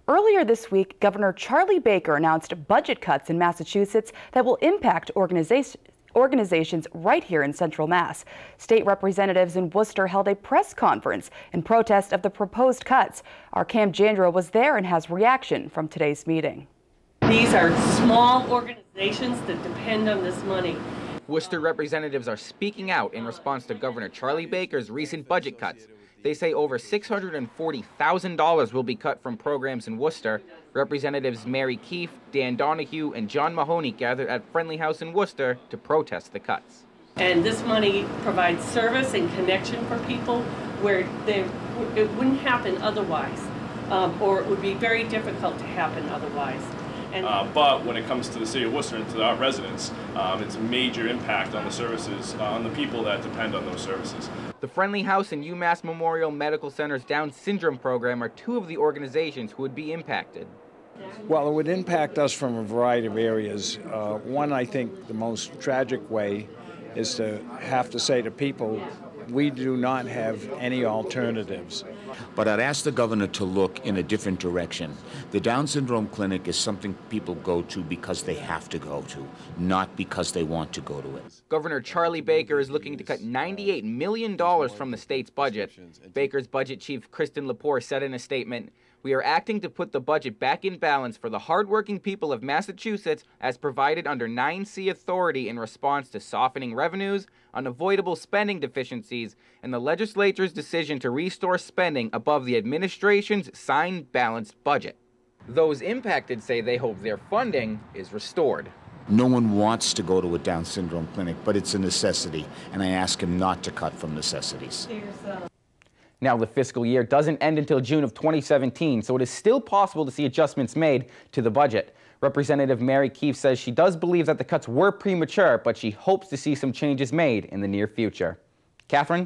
Earlier this week, Governor Charlie Baker announced budget cuts in Massachusetts that will impact organizations right here in Central Mass. State representatives in Worcester held a press conference in protest of the proposed cuts. Our Cam Jandrow was there and has reaction from today's meeting. These are small organizations that depend on this money. Worcester representatives are speaking out in response to Governor Charlie Baker's recent budget cuts. They say over $640,000 will be cut from programs in Worcester. Representatives Mary Keefe, Dan Donahue, and John Mahoney gathered at Friendly House in Worcester to protest the cuts. And this money provides service and connection for people where it wouldn't happen otherwise, or it would be very difficult to happen otherwise. But when it comes to the city of Worcester and to our residents, it's a major impact on the services, on the people that depend on those services. The Friendly House and UMass Memorial Medical Center's Down Syndrome program are two of the organizations who would be impacted. Well, it would impact us from a variety of areas. One, I think the most tragic way is to have to say to people, we do not have any alternatives. But I'd ask the governor to look in a different direction. The Down syndrome clinic is something people go to because they have to go to, not because they want to go to it. Governor Charlie Baker is looking to cut $98 million from the state's budget. Baker's budget chief, Kristen Lepore, said in a statement, "We are acting to put the budget back in balance for the hardworking people of Massachusetts as provided under 9C authority in response to softening revenues, unavoidable spending deficiencies, and the legislature's decision to restore spending above the administration's signed balanced budget." Those impacted say they hope their funding is restored. No one wants to go to a Down syndrome clinic, but it's a necessity, and I ask him not to cut from necessities. Now, the fiscal year doesn't end until June of 2017, so it is still possible to see adjustments made to the budget. Representative Mary Keefe says she does believe that the cuts were premature, but she hopes to see some changes made in the near future. Catherine?